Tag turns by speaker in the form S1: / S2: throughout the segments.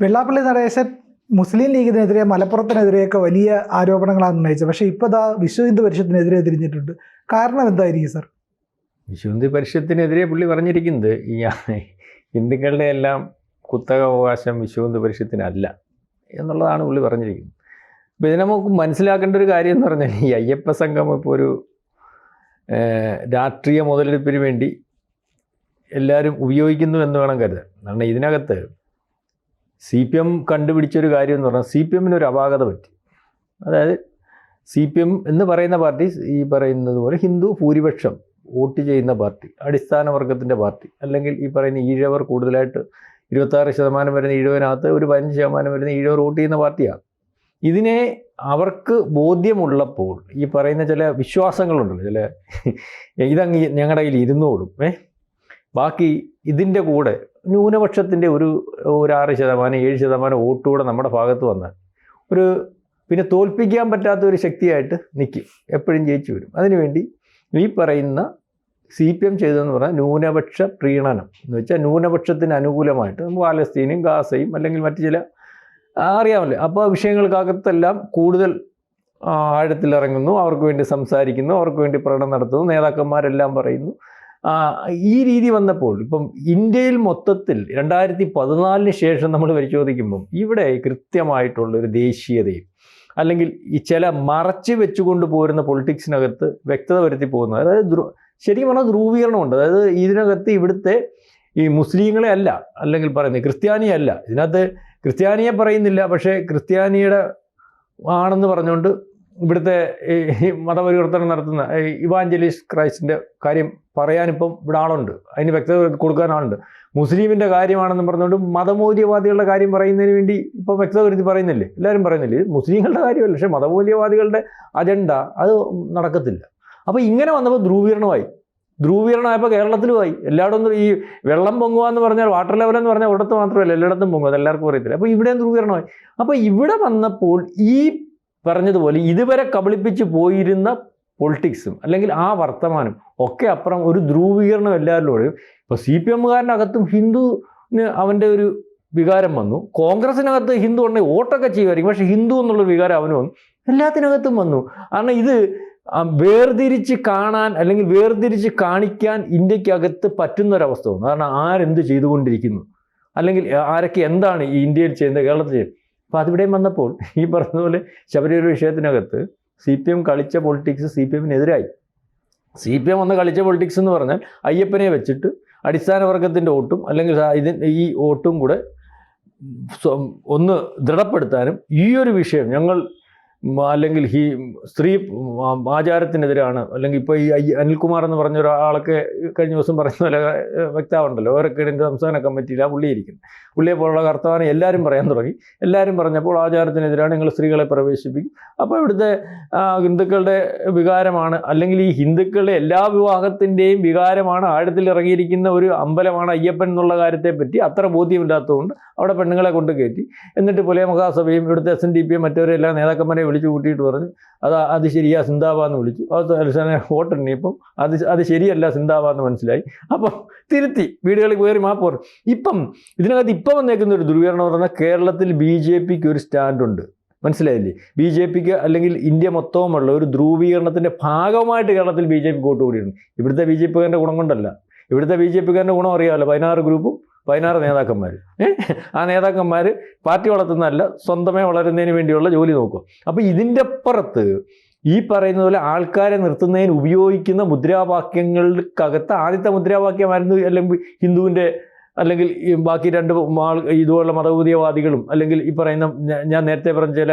S1: വെള്ളാപ്പള്ളി നടേശൻ മുസ്ലിം ലീഗിനെതിരെ മലപ്പുറത്തിനെതിരെയൊക്കെ വലിയ ആരോപണങ്ങളാണ് ഉന്നയിച്ചത്. പക്ഷേ ഇപ്പോൾ ദാ വിശ്വ ഹിന്ദു പരിഷത്തിനെതിരെ തിരിഞ്ഞിട്ടുണ്ട്. കാരണം എന്തായിരിക്കും സർ?
S2: വിശ്വ ഹിന്ദു പരിഷത്തിനെതിരെ പുള്ളി പറഞ്ഞിരിക്കുന്നത് ഈ ഹിന്ദുക്കളുടെ എല്ലാം കുത്തക അവകാശം വിശ്വ ഹിന്ദു പരിഷത്തിനല്ല എന്നുള്ളതാണ് പുള്ളി പറഞ്ഞിരിക്കുന്നത്. അപ്പോൾ ഇതിനെ നമുക്ക് മനസ്സിലാക്കേണ്ട ഒരു കാര്യം എന്ന് പറഞ്ഞാൽ ഈ അയ്യപ്പ സംഘം ഇപ്പോൾ ഒരു രാഷ്ട്രീയ മുതലെടുപ്പിന് വേണ്ടി എല്ലാവരും ഉപയോഗിക്കുന്നു എന്ന് വേണം കരുതാൻ. കാരണം ഇതിനകത്ത് CPM കണ്ടുപിടിച്ചൊരു കാര്യം എന്ന് പറഞ്ഞാൽ CPM ഒരു അപാകത പറ്റി. അതായത് CPM എന്ന് പറയുന്ന പാർട്ടി ഈ പറയുന്നത് പോലെ ഹിന്ദു ഭൂരിപക്ഷം വോട്ട് ചെയ്യുന്ന പാർട്ടി, അടിസ്ഥാന വർഗത്തിൻ്റെ പാർട്ടി, അല്ലെങ്കിൽ ഈ പറയുന്ന ഈഴവർ കൂടുതലായിട്ട് 26% വരുന്ന ഈഴവനകത്ത് ഒരു 15% വരുന്ന ഈഴവർ വോട്ട് ചെയ്യുന്ന പാർട്ടിയാണ്. ഇതിനെ അവർക്ക് ബോധ്യമുള്ളപ്പോൾ ഈ പറയുന്ന ചില വിശ്വാസങ്ങളുണ്ടല്ലോ, ചില ഇതങ്ങ് ഞങ്ങളുടെ കയ്യിൽ ഇരുന്നോടും, ബാക്കി ഇതിൻ്റെ കൂടെ ന്യൂനപക്ഷത്തിൻ്റെ ഒരു 6%, 7% വോട്ടുകൂടെ നമ്മുടെ ഭാഗത്ത് വന്നാൽ പിന്നെ തോൽപ്പിക്കാൻ പറ്റാത്ത ഒരു ശക്തിയായിട്ട് നിൽക്കും, എപ്പോഴും ജയിച്ചു വരും. അതിനുവേണ്ടി ഈ പറയുന്ന CPM ചെയ്തതെന്ന് പറഞ്ഞാൽ ന്യൂനപക്ഷ പ്രീണനം എന്ന് വെച്ചാൽ ന്യൂനപക്ഷത്തിന് അനുകൂലമായിട്ട് പാലസ്തീനും ഗാസയും അല്ലെങ്കിൽ മറ്റു ചില അറിയാമല്ലോ, അപ്പോൾ വിഷയങ്ങൾക്കകത്തെല്ലാം കൂടുതൽ ആഴത്തിലിറങ്ങുന്നു, അവർക്ക് വേണ്ടി സംസാരിക്കുന്നു, അവർക്ക് വേണ്ടി പ്രകടനം നടത്തുന്നു, നേതാക്കന്മാരെല്ലാം പറയുന്നു. ഈ രീതി വന്നപ്പോൾ ഇപ്പം ഇന്ത്യയിൽ മൊത്തത്തിൽ 2014 ശേഷം നമ്മൾ പരിശോധിക്കുമ്പം ഇവിടെ കൃത്യമായിട്ടുള്ളൊരു ദേശീയതയും അല്ലെങ്കിൽ ഈ ചില മറച്ച് വെച്ചുകൊണ്ട് പോരുന്ന പൊളിറ്റിക്സിനകത്ത് വ്യക്തത വരുത്തി പോകുന്നത്, അതായത് ശരിക്കും പറഞ്ഞാൽ ധ്രുവീകരണമുണ്ട്. അതായത് ഇതിനകത്ത് ഇവിടുത്തെ ഈ മുസ്ലിങ്ങളെ അല്ല, അല്ലെങ്കിൽ പറയുന്നത് ക്രിസ്ത്യാനിയെ അല്ല, ഇതിനകത്ത് ക്രിസ്ത്യാനിയെ പറയുന്നില്ല, പക്ഷേ ക്രിസ്ത്യാനിയുടെ ആണെന്ന് പറഞ്ഞുകൊണ്ട് ഇവിടുത്തെ ഈ മതപരിവർത്തനം നടത്തുന്ന ഇവാഞ്ചലിസ്റ്റ് ക്രൈസ്റ്റിൻ്റെ കാര്യം പറയാനിപ്പം ഇവിടെ ആളുണ്ട്, അതിന് വ്യക്തത കൊടുക്കാൻ ആളുണ്ട്. മുസ്ലിമിൻ്റെ കാര്യമാണെന്ന് പറഞ്ഞുകൊണ്ട് മതമൂല്യവാദികളുടെ കാര്യം പറയുന്നതിന് വേണ്ടി ഇപ്പോൾ വ്യക്തത വരുത്തി പറയുന്നില്ലേ, എല്ലാവരും പറയുന്നില്ലേ, മുസ്ലിങ്ങളുടെ കാര്യമല്ല, പക്ഷേ മതമൂല്യവാദികളുടെ അജണ്ട അത് നടക്കത്തില്ല. അപ്പോൾ ഇങ്ങനെ വന്നപ്പോൾ ധ്രുവീകരണമായപ്പോൾ കേരളത്തിലുമായി എല്ലായിടത്തും ഈ വെള്ളം പൊങ്ങുക എന്ന് പറഞ്ഞാൽ വാട്ടർ ലെവൽ എന്ന് പറഞ്ഞാൽ ഒരിടത്ത് മാത്രമല്ല എല്ലായിടത്തും പൊങ്ങുക, അതെല്ലാവർക്കും അറിയത്തില്ല. അപ്പോൾ ഇവിടെയും ധ്രുവീകരണമായി. അപ്പോൾ ഇവിടെ വന്നപ്പോൾ ഈ പറഞ്ഞതുപോലെ ഇതുവരെ കബളിപ്പിച്ച് പോയിരുന്ന പൊളിറ്റിക്സും അല്ലെങ്കിൽ ആ വർത്തമാനം ഒക്കെ അപ്പുറം ഒരു ധ്രുവീകരണം എല്ലാവരിലൂടെയും. ഇപ്പോൾ CPMകാരനകത്തും ഹിന്ദുവിന് അവൻ്റെ ഒരു വികാരം വന്നു, കോൺഗ്രസിനകത്ത് ഹിന്ദു ഉണ്ടെങ്കിൽ വോട്ടൊക്കെ ചെയ്യുമായിരിക്കും, പക്ഷേ ഹിന്ദു എന്നുള്ളൊരു വികാരം അവന് വന്നു, എല്ലാത്തിനകത്തും വന്നു. കാരണം ഇത് വേർതിരിച്ച് കാണാൻ അല്ലെങ്കിൽ വേർതിരിച്ച് കാണിക്കാൻ ഇന്ത്യക്കകത്ത് പറ്റുന്നൊരവസ്ഥ വന്നു. കാരണം ആരെന്ത് ചെയ്തുകൊണ്ടിരിക്കുന്നു അല്ലെങ്കിൽ ആരൊക്കെ എന്താണ് ഈ ഇന്ത്യയിൽ ചെയ്യുന്നത്, കേരളത്തിൽ ചെയ്യുന്നത്. അപ്പോൾ അതിവിടെയും വന്നപ്പോൾ ഈ പറഞ്ഞതുപോലെ ശബരിമല വിഷയത്തിനകത്ത് CPM കളിച്ച പൊളിറ്റിക്സ് CPMനെതിരായി. CPM വന്ന് കളിച്ച പൊളിറ്റിക്സ് എന്ന് പറഞ്ഞാൽ അയ്യപ്പനെ വെച്ചിട്ട് അടിസ്ഥാന വർഗത്തിൻ്റെ വോട്ടും അല്ലെങ്കിൽ ഈ വോട്ടും കൂടെ ഒന്ന് ദൃഢപ്പെടുത്താനും ഈ ഒരു വിഷയം ഞങ്ങൾ അല്ലെങ്കിൽ ഈ സ്ത്രീ ആചാരത്തിനെതിരാണ്, അല്ലെങ്കിൽ ഇപ്പോൾ ഈ അനിൽകുമാർ എന്ന് പറഞ്ഞ ഒരാളൊക്കെ കഴിഞ്ഞ ദിവസം പറയുന്ന പോലെ വ്യക്തമുണ്ടല്ലോ, ഓരോക്കേടിൻ്റെ സംസ്ഥാന കമ്മിറ്റിയിലാണ് പുള്ളിയിരിക്കുന്നത്. പുള്ളിയെ പോലുള്ള കർത്താവാണ് എല്ലാവരും പറയാൻ തുടങ്ങി. എല്ലാവരും പറഞ്ഞപ്പോൾ ആചാരത്തിനെതിരാണ്, നിങ്ങൾ സ്ത്രീകളെ പ്രവേശിപ്പിക്കും. അപ്പോൾ ഇവിടുത്തെ ഹിന്ദുക്കളുടെ വികാരമാണ്, അല്ലെങ്കിൽ ഈ ഹിന്ദുക്കളുടെ എല്ലാ വിഭാഗത്തിൻ്റെയും വികാരമാണ് ആഴത്തിൽ ഇറങ്ങിയിരിക്കുന്ന ഒരു അമ്പലമാണ് അയ്യപ്പൻ എന്നുള്ള കാര്യത്തെപ്പറ്റി അത്ര ബോധ്യമില്ലാത്തതുകൊണ്ട് അവിടെ പെണ്ണുങ്ങളെ കൊണ്ട് കയറ്റി. എന്നിട്ട് പുലയ മഹാസഭയും ഇവിടുത്തെ SNDP മറ്റവരെല്ലാം നേതാക്കന്മാരെ വിളിച്ചു കൂട്ടിയിട്ട് പറഞ്ഞു അത് ശരിയാ സിന്ദാബാന്ന് വിളിച്ചു. അത് വോട്ടെണ്ണിയപ്പം അത് ശരിയല്ല സിന്ദാബാന്ന് മനസ്സിലായി. അപ്പം തിരുത്തി വീടുകളിൽ കയറി മാപ്പ് പറഞ്ഞു. ഇപ്പം ഇതിനകത്ത് ഇപ്പം വന്നേക്കുന്ന ഒരു ധ്രുവീകരണം എന്ന് പറഞ്ഞാൽ കേരളത്തിൽ BJPക്ക് ഒരു സ്റ്റാൻഡുണ്ട്, മനസ്സിലായില്ലേ? BJPക്ക് അല്ലെങ്കിൽ ഇന്ത്യ മൊത്തവുമുള്ള ഒരു ധ്രുവീകരണത്തിൻ്റെ ഭാഗമായിട്ട് കേരളത്തിൽ BJP വോട്ട് കൂടിയിട്ടുണ്ട്. ഇവിടുത്തെ BJPക്കാരൻ്റെ ഗുണം കൊണ്ടല്ല. ഇവിടുത്തെ BJPക്കാരൻ്റെ ഗുണം അറിയാമല്ലോ, 16 ഗ്രൂപ്പും 16 നേതാക്കന്മാർ. ആ നേതാക്കന്മാർ പാർട്ടി വളർത്തുന്നതല്ല, സ്വന്തമേ വളരുന്നതിന് വേണ്ടിയുള്ള ജോലി നോക്കും. അപ്പോൾ ഇതിൻ്റെ അപ്പുറത്ത് ഈ പറയുന്ന പോലെ ആൾക്കാരെ നിർത്തുന്നതിന് ഉപയോഗിക്കുന്ന മുദ്രാവാക്യങ്ങൾക്കകത്ത് ആദ്യത്തെ മുദ്രാവാക്യമായിരുന്നു അല്ലെങ്കിൽ ഹിന്ദുവിൻ്റെ അല്ലെങ്കിൽ ബാക്കി 2 ഇതുപോലുള്ള മതഭൂതിയവാദികളും അല്ലെങ്കിൽ ഈ പറയുന്ന ഞാൻ നേരത്തെ പറഞ്ഞ ചില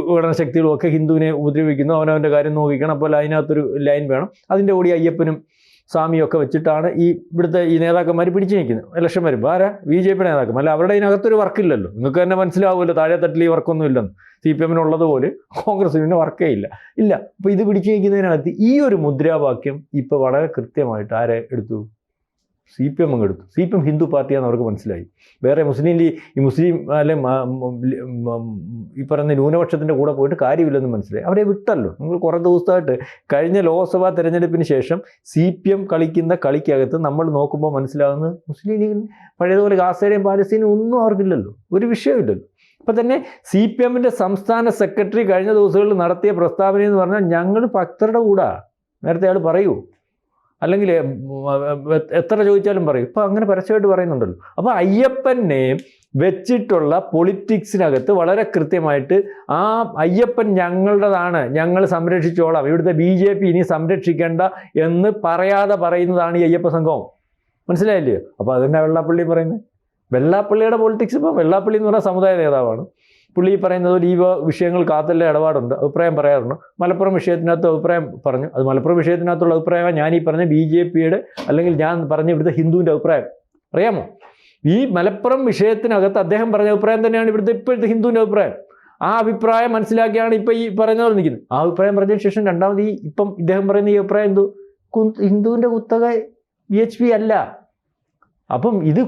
S2: വിഘടനശക്തികളും ഒക്കെ ഹിന്ദുവിനെ ഉപദ്രവിക്കുന്നു, അവനവൻ്റെ കാര്യം നോക്കിക്കണം. അപ്പോൾ അതിനകത്തൊരു ലൈൻ വേണം. അതിൻ്റെ കൂടി അയ്യപ്പനും സ്വാമിയൊക്കെ വെച്ചിട്ടാണ് ഈ ഇവിടുത്തെ ഈ നേതാക്കന്മാർ പിടിച്ചു നിൽക്കുന്നത്. ഇലക്ഷൻ വരുമ്പോൾ ആരാ? BJP നേതാക്കന്മാർ. അല്ല, അവരുടെ ഇതിനകത്തൊരു വർക്കില്ലല്ലോ. നിങ്ങൾക്ക് തന്നെ മനസ്സിലാവുമല്ലോ, താഴെ തട്ടിൽ ഈ വർക്കൊന്നും ഇല്ലെന്ന്. CPMനുള്ളതുപോലെ കോൺഗ്രസിന് വർക്കേ ഇല്ല. അപ്പോൾ ഇത് പിടിച്ചു നിൽക്കുന്നതിനകത്ത് ഈ ഒരു മുദ്രാവാക്യം ഇപ്പോൾ വളരെ കൃത്യമായിട്ട് ആരെ എടുത്തു? CPM അങ്ങ് എടുത്തു. CPM ഹിന്ദു പാർട്ടിയാണെന്ന് അവർക്ക് മനസ്സിലായി. വേറെ മുസ്ലിം അല്ലെ ഈ പറയുന്ന ന്യൂനപക്ഷത്തിൻ്റെ കൂടെ പോയിട്ട് കാര്യമില്ലെന്ന് മനസ്സിലായി. അവരെ വിട്ടല്ലോ. നിങ്ങൾ കുറേ ദിവസമായിട്ട് കഴിഞ്ഞ ലോക്സഭാ തെരഞ്ഞെടുപ്പിന് ശേഷം CPM കളിക്കുന്ന കളിക്കകത്ത് നമ്മൾ നോക്കുമ്പോൾ മനസ്സിലാകുന്നത് മുസ്ലിം ലീഗിന് പഴയതുപോലെ ഗാസയുടെയും പാലസ്തീനും ഒന്നും അവർക്കില്ലല്ലോ, ഒരു വിഷയമില്ലല്ലോ. അപ്പം തന്നെ CPMൻ്റെ സംസ്ഥാന സെക്രട്ടറി കഴിഞ്ഞ ദിവസങ്ങളിൽ നടത്തിയ പ്രസ്താവന എന്ന് പറഞ്ഞാൽ ഞങ്ങൾ ഭക്തരുടെ കൂടെ, നേരത്തെ അയാൾ പറയൂ, അല്ലെങ്കിൽ എത്ര ചോദിച്ചാലും പറയും. ഇപ്പം അങ്ങനെ പരസ്യമായിട്ട് പറയുന്നുണ്ടല്ലോ. അപ്പോൾ അയ്യപ്പനെ വെച്ചിട്ടുള്ള പൊളിറ്റിക്സിനകത്ത് വളരെ കൃത്യമായിട്ട് ആ അയ്യപ്പൻ ഞങ്ങളുടേതാണ്, ഞങ്ങൾ സംരക്ഷിച്ചോളാം, ഇവിടുത്തെ BJP ഇനി സംരക്ഷിക്കേണ്ട എന്ന് പറയാതെ പറയുന്നതാണ് ഈ അയ്യപ്പ സംഘം. മനസ്സിലായില്ലേ? അപ്പോൾ അതെന്നെ വെള്ളാപ്പള്ളി പറയുന്നത്. വെള്ളാപ്പള്ളിയുടെ പൊളിറ്റിക്സ് ഇപ്പം വെള്ളാപ്പള്ളി എന്ന് പറഞ്ഞാൽ സമുദായ നേതാവാണ്. പുള്ളി പറയുന്നത് പോലെ ഈ വിഷയങ്ങൾ കാത്തെല്ലാം ഇടപാടുണ്ട്, അഭിപ്രായം പറയാറുണ്ട്. മലപ്പുറം വിഷയത്തിനകത്ത് അഭിപ്രായം പറഞ്ഞു. അത് മലപ്പുറം വിഷയത്തിനകത്തുള്ള അഭിപ്രായമാണ് ഞാൻ ഈ പറഞ്ഞ BJPയുടെ അല്ലെങ്കിൽ ഞാൻ പറഞ്ഞ ഇവിടുത്തെ ഹിന്ദുവിൻ്റെ അഭിപ്രായം. അറിയാമോ? ഈ മലപ്പുറം വിഷയത്തിനകത്ത് അദ്ദേഹം പറഞ്ഞ അഭിപ്രായം തന്നെയാണ് ഇപ്പോഴത്തെ ഹിന്ദുവിൻ്റെ അഭിപ്രായം. ആ അഭിപ്രായം മനസ്സിലാക്കിയാണ് ഇപ്പോൾ ഈ പറയുന്ന പോലെ നിൽക്കുന്നത്. ആ അഭിപ്രായം പറഞ്ഞതിന് ശേഷം രണ്ടാമത് ഇപ്പം ഇദ്ദേഹം പറയുന്ന ഈ അഭിപ്രായം ഹിന്ദുവിൻ്റെ കുത്തക BHP അല്ല. അപ്പം ഇത്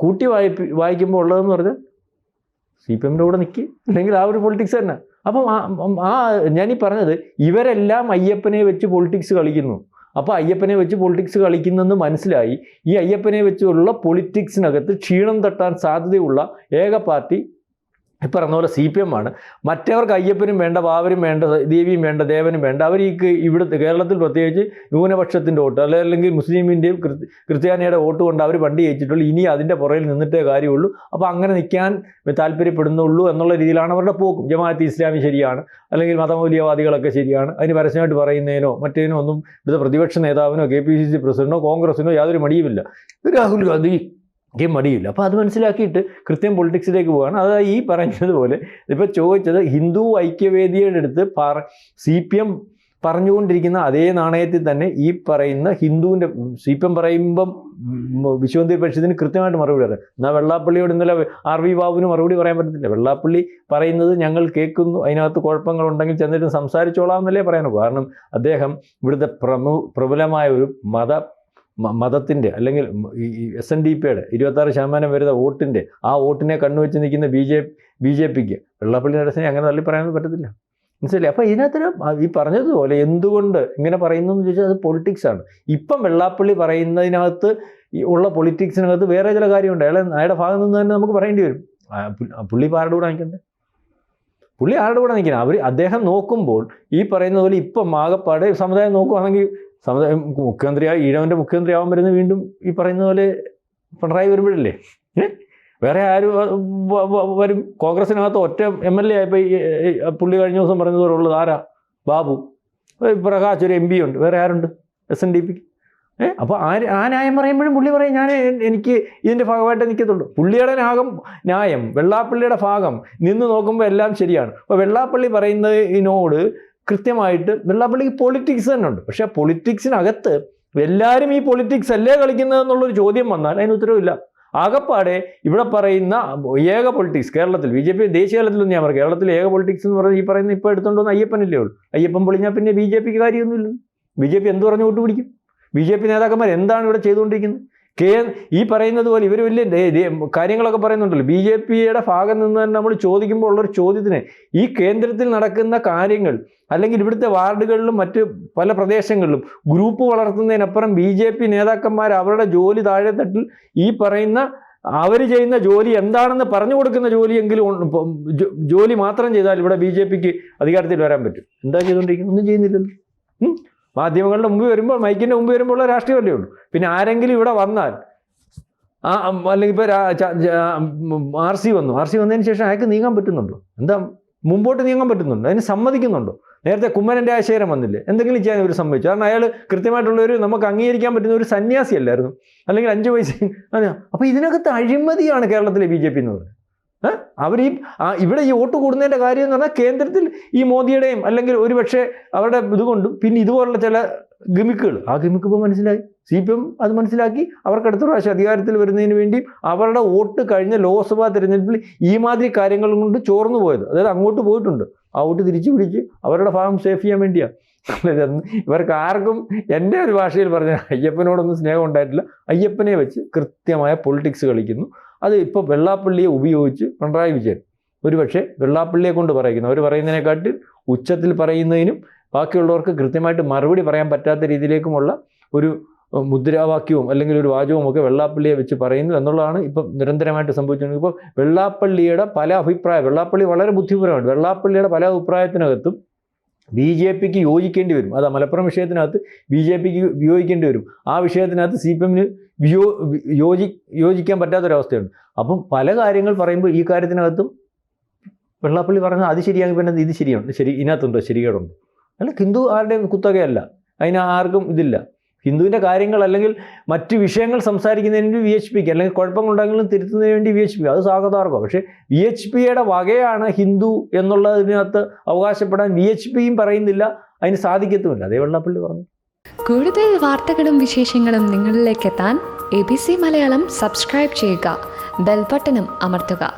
S2: കൂട്ടി വായിക്കുമ്പോൾ ഉള്ളതെന്ന് പറഞ്ഞാൽ CPMൻ്റെ കൂടെ നിൽക്കി, അല്ലെങ്കിൽ ആ ഒരു പൊളിറ്റിക്സ് തന്നെ. അപ്പം ഞാനീ പറഞ്ഞത് ഇവരെല്ലാം അയ്യപ്പനെ വെച്ച് പൊളിറ്റിക്സ് കളിക്കുന്നു. അപ്പോൾ അയ്യപ്പനെ വെച്ച് പൊളിറ്റിക്സ് കളിക്കുന്നെന്ന് മനസ്സിലായി. ഈ അയ്യപ്പനെ വെച്ചുള്ള പൊളിറ്റിക്സിനകത്ത് ക്ഷീണം തട്ടാൻ സാധ്യതയുള്ള ഏക പാർട്ടി ഈ പറഞ്ഞ പോലെ CPM ആണ്. മറ്റവർക്ക് അയ്യപ്പനും വേണ്ട, വാവരും വേണ്ട, ദേവിയും വേണ്ട, ദേവനും വേണ്ട. അവർ ഇവിടുത്തെ കേരളത്തിൽ പ്രത്യേകിച്ച് ന്യൂനപക്ഷത്തിൻ്റെ വോട്ട് അല്ലെങ്കിൽ മുസ്ലിമിൻ്റെയും ക്രിസ്ത്യാനിയുടെ വോട്ട് കൊണ്ട് അവർ വണ്ടി ജയിച്ചിട്ടുള്ളൂ. ഇനി അതിൻ്റെ പുറകിൽ നിന്നിട്ടേ കാര്യമുള്ളൂ. അപ്പോൾ അങ്ങനെ നിൽക്കാൻ താല്പര്യപ്പെടുന്നുള്ളൂ എന്നുള്ള രീതിയിലാണ് അവരുടെ പോക്കും. ജമാഅത്ത് ഇസ്ലാമി ശരിയാണ്, അല്ലെങ്കിൽ മതമൗലികവാദികളൊക്കെ ശരിയാണ്, അതിന് പരസ്യമായിട്ട് പറയുന്നതിനോ മറ്റേതിനോ ഒന്നും ഇവിടുത്തെ പ്രതിപക്ഷ നേതാവിനോ KPCC പ്രസിഡന്റിനോ കോൺഗ്രസിനോ യാതൊരു മടിയുമില്ല. രാഹുൽ ഗാന്ധി മടിയില്ല. അപ്പോൾ അത് മനസ്സിലാക്കിയിട്ട് കൃത്യം പൊളിറ്റിക്സിലേക്ക് പോവുകയാണ്. അതായത് ഈ പറഞ്ഞതുപോലെ ഇപ്പോൾ ചോദിച്ചത് ഹിന്ദു ഐക്യവേദിയുടെ അടുത്ത് CPM പറഞ്ഞുകൊണ്ടിരിക്കുന്ന അതേ നാണയത്തിൽ തന്നെ ഈ പറയുന്ന ഹിന്ദുവിൻ്റെ CPM പറയുമ്പം വിശ്വഹിന്ദു പരിഷത്തിന് കൃത്യമായിട്ട് മറുപടി പറയാം. എന്നാൽ വെള്ളാപ്പള്ളിയോട് ഇന്നലെ RV ബാബുവിന് മറുപടി പറയാൻ പറ്റത്തില്ല. വെള്ളാപ്പള്ളി പറയുന്നത് ഞങ്ങൾ കേൾക്കുന്നു, അതിനകത്ത് കുഴപ്പങ്ങളുണ്ടെങ്കിൽ ചെന്നിട്ട് സംസാരിച്ചോളാം എന്നല്ലേ പറയാനോ. കാരണം അദ്ദേഹം ഇവിടുത്തെ പ്രബലമായ ഒരു മതത്തിൻ്റെ അല്ലെങ്കിൽ ഈ SNDPയുടെ 26% വരുന്ന വോട്ടിൻ്റെ ആ വോട്ടിനെ കണ്ണുവെച്ച് നിൽക്കുന്ന BJPക്ക് വെള്ളാപ്പള്ളി നടസിനെ അങ്ങനെ തള്ളി പറയാനൊന്നും പറ്റത്തില്ല. മനസ്സിലായി? അപ്പോൾ ഇതിനകത്ത് ഈ പറഞ്ഞതുപോലെ എന്തുകൊണ്ട് ഇങ്ങനെ പറയുന്നു എന്ന് ചോദിച്ചാൽ അത് പൊളിറ്റിക്സാണ്. ഇപ്പം വെള്ളാപ്പള്ളി പറയുന്നതിനകത്ത് ഉള്ള പൊളിറ്റിക്സിനകത്ത് വേറെ ചില കാര്യമുണ്ട്. അയാളുടെ ഭാഗത്ത് നിന്ന് തന്നെ നമുക്ക് പറയേണ്ടി വരും. പുള്ളി ഇപ്പോൾ ആരുടെ കൂടെ നിൽക്കണ്ടേ? പുള്ളി ആരുടെ കൂടെ നിൽക്കണം? അദ്ദേഹം നോക്കുമ്പോൾ ഈ പറയുന്ന പോലെ ഇപ്പം ആകപ്പാടെ സമുദായം നോക്കുവാണെങ്കിൽ സമുദായം ഈഴവൻ്റെ മുഖ്യമന്ത്രി ആവാൻ വരുന്നത് വീണ്ടും ഈ പറയുന്ന പോലെ പിണറായി വരുമ്പോഴല്ലേ? വേറെ ആരും വരും? കോൺഗ്രസിനകത്ത് ഒറ്റ MLA ആയപ്പോൾ പുള്ളി കഴിഞ്ഞ ദിവസം പറഞ്ഞതുപോലെ ഉള്ളത് ആരാ? ബാബു പ്രകാശ്, ഒരു MP ഉണ്ട്. വേറെ ആരുണ്ട് SNDPക്ക്? അപ്പോൾ ആ ന്യായം പറയുമ്പോഴും പുള്ളി പറയും എനിക്ക് ഇതിൻ്റെ ഭാഗമായിട്ട് നിൽക്കത്തുള്ളൂ. പുള്ളിയുടെ ന്യായം വെള്ളാപ്പള്ളിയുടെ ഭാഗം നിന്ന് നോക്കുമ്പോൾ എല്ലാം ശരിയാണ്. അപ്പോൾ വെള്ളാപ്പള്ളി പറയുന്നതിനോട് കൃത്യമായിട്ട് വെള്ളാപ്പള്ളിക്ക് പൊളിറ്റിക്സ് തന്നെ ഉണ്ട്. പക്ഷേ പൊളിറ്റിക്സിനകത്ത് എല്ലാവരും ഈ പൊളിറ്റിക്സ് അല്ലേ കളിക്കുന്നതെന്നുള്ളൊരു ചോദ്യം വന്നാൽ അതിന് ഉത്തരവില്ല. ആകപ്പാടെ ഇവിടെ പറയുന്ന ഏക പൊളിറ്റിക്സ് കേരളത്തിൽ BJP ദേശീയ തലത്തിലൊന്നും ഞാൻ പറയാം. കേരളത്തിൽ ഏക പൊളിറ്റിക്സ് എന്ന് പറഞ്ഞാൽ ഈ പറയുന്ന ഇപ്പോൾ എടുത്തുകൊണ്ടുവന്ന അയ്യപ്പനല്ലേ ഉള്ളൂ. അയ്യപ്പൻ പൊളിഞ്ഞാൽ പിന്നെ BJPക്ക് കാര്യമൊന്നുമില്ല. BJP എന്ത് പറഞ്ഞു വോട്ട് പിടിക്കും? BJP നേതാക്കന്മാർ എന്താണ് ഇവിടെ ചെയ്തുകൊണ്ടിരിക്കുന്നത്? ഈ പറയുന്നത് പോലെ ഇവർ വലിയ കാര്യങ്ങളൊക്കെ പറയുന്നുണ്ടല്ലോ. BJPയുടെ ഭാഗം നിന്ന് തന്നെ നമ്മൾ ചോദിക്കുമ്പോൾ ഉള്ളൊരു ചോദ്യത്തിന് ഈ കേന്ദ്രത്തിൽ നടക്കുന്ന കാര്യങ്ങൾ അല്ലെങ്കിൽ ഇവിടുത്തെ വാർഡുകളിലും മറ്റ് പല പ്രദേശങ്ങളിലും ഗ്രൂപ്പ് വളർത്തുന്നതിനപ്പുറം BJP നേതാക്കന്മാർ അവരുടെ ജോലി താഴെത്തട്ടിൽ ഈ പറയുന്ന അവർ ചെയ്യുന്ന ജോലി എന്താണെന്ന് പറഞ്ഞു കൊടുക്കുന്ന ജോലി മാത്രം ചെയ്താൽ ഇവിടെ BJPക്ക് അധികാരത്തിൽ വരാൻ പറ്റും. എന്താ ചെയ്തുകൊണ്ടിരിക്കുന്നത്? ഒന്നും ചെയ്യുന്നില്ലല്ലോ. മാധ്യമങ്ങളുടെ മുമ്പ് വരുമ്പോൾ, മൈക്കിൻ്റെ മുമ്പ് വരുമ്പോൾ ഉള്ള രാഷ്ട്രീയമല്ലേ ഉള്ളൂ. പിന്നെ ആരെങ്കിലും ഇവിടെ വന്നാൽ അല്ലെങ്കിൽ ഇപ്പോൾ RC വന്നതിന് ശേഷം അയാൾക്ക് നീങ്ങാൻ പറ്റുന്നുണ്ടോ? എന്താ മുമ്പോട്ട് നീങ്ങാൻ പറ്റുന്നുണ്ടോ? അതിന് സമ്മതിക്കുന്നുണ്ടോ? നേരത്തെ കുമ്മനൻ്റെ ആശയം വന്നില്ലേ? എന്തെങ്കിലും ചെയ്യാൻ ഇവർ സമ്മതിച്ചു? കാരണം അയാൾ കൃത്യമായിട്ടുള്ളൊരു നമുക്ക് അംഗീകരിക്കാൻ പറ്റുന്ന ഒരു സന്യാസി അല്ലായിരുന്നു, അല്ലെങ്കിൽ 5 പൈസ. അപ്പോൾ ഇതിനകത്ത് അഴിമതിയാണ് കേരളത്തിലെ BJP എന്ന് പറയുന്നത്. അവർ ഇവിടെ ഈ വോട്ട് കൂടുന്നതിൻ്റെ കാര്യം എന്ന് പറഞ്ഞാൽ കേന്ദ്രത്തിൽ ഈ മോദിയുടെയും അല്ലെങ്കിൽ ഒരുപക്ഷെ അവരുടെ ഇതുകൊണ്ടും പിന്നെ ഇതുപോലുള്ള ചില ഗിമിക്കുകൾ, ആ ഗിമിക്ക് ഇപ്പോൾ മനസ്സിലായി. CPM അത് മനസ്സിലാക്കി അവർക്ക് അടുത്ത പ്രാവശ്യം അധികാരത്തിൽ വരുന്നതിന് വേണ്ടി അവരുടെ വോട്ട് കഴിഞ്ഞ ലോക്സഭാ തെരഞ്ഞെടുപ്പിൽ ഈ മാതിരി കാര്യങ്ങൾ കൊണ്ട് ചോർന്നു പോയത്, അതായത് അങ്ങോട്ട് പോയിട്ടുണ്ട്, ആ വോട്ട് തിരിച്ചു പിടിച്ച് അവരുടെ ഭാഗം സേഫ് ചെയ്യാൻ വേണ്ടിയാണ്. ഇവർക്ക് ആർക്കും എൻ്റെ ഒരു ഭാഷയിൽ പറഞ്ഞ അയ്യപ്പനോടൊന്നും സ്നേഹം ഉണ്ടായിട്ടില്ല. അയ്യപ്പനെ വെച്ച് കൃത്യമായ പൊളിറ്റിക്സ് കളിക്കുന്നു. അത് ഇപ്പോൾ വെള്ളാപ്പള്ളിയെ ഉപയോഗിച്ച് പിണറായി വിജയൻ ഒരുപക്ഷെ വെള്ളാപ്പള്ളിയെ കൊണ്ട് പറയിക്കുന്നു. അവർ പറയുന്നതിനെക്കാട്ടിൽ ഉച്ചത്തിൽ പറയുന്നതിനും ബാക്കിയുള്ളവർക്ക് കൃത്യമായിട്ട് മറുപടി പറയാൻ പറ്റാത്ത രീതിയിലേക്കുമുള്ള ഒരു മുദ്രാവാക്യവും അല്ലെങ്കിൽ ഒരു വാചകവും ഒക്കെ വെള്ളാപ്പള്ളിയെ വെച്ച് പറയുന്നു എന്നുള്ളതാണ് ഇപ്പം നിരന്തരമായിട്ട് സംഭവിച്ചുകൊണ്ടിരിക്കുന്നത്. ഇപ്പോൾ വെള്ളാപ്പള്ളിയുടെ പല അഭിപ്രായം, വെള്ളാപ്പള്ളി വളരെ ബുദ്ധിപരമാണ്. വെള്ളാപ്പള്ളിയുടെ പല അഭിപ്രായത്തിനകത്തും BJPക്ക് യോജിക്കേണ്ടി വരും. അത് മലപ്പുറം വിഷയത്തിനകത്ത് BJPക്ക് വിയോജിക്കേണ്ടി വരും. ആ വിഷയത്തിനകത്ത് CPMന് യോജിക്കാൻ പറ്റാത്തൊരവസ്ഥയുണ്ട്. അപ്പം പല കാര്യങ്ങൾ പറയുമ്പോൾ ഈ കാര്യത്തിനകത്തും വെള്ളാപ്പള്ളി പറഞ്ഞാൽ അത് ശരിയാക്കി പിന്നെ ഇത് ശരിയുണ്ട്, ഇതിനകത്തുണ്ടോ ശരികേടുണ്ട്. അല്ല, ഹിന്ദു ആരുടെയും കുത്തകയല്ല, അതിന് ആർക്കും ഇതില്ല. ഹിന്ദുവിൻ്റെ കാര്യങ്ങൾ അല്ലെങ്കിൽ മറ്റ് വിഷയങ്ങൾ സംസാരിക്കുന്നതിന് വേണ്ടി VHPക്ക് അല്ലെങ്കിൽ കുഴപ്പങ്ങളുണ്ടെങ്കിലും തിരുത്തുന്നതിന് വേണ്ടി VHP, അത് സ്വാഗതാർഹം. പക്ഷേ VHPയുടെ വകയാണ് ഹിന്ദു എന്നുള്ളതിനകത്ത് അവകാശപ്പെടാൻ VHPയും പറയുന്നില്ല, അതിന് സാധിക്കത്തുമില്ല. അതേ വെള്ളാപ്പള്ളി പറഞ്ഞു.
S3: കൂടുതൽ വാർത്തകളും വിശേഷങ്ങളും നിങ്ങളിലേക്ക് എത്താൻ ABC മലയാളം സബ്സ്ക്രൈബ് ചെയ്യുക, ബെൽബട്ടനും അമർത്തുക.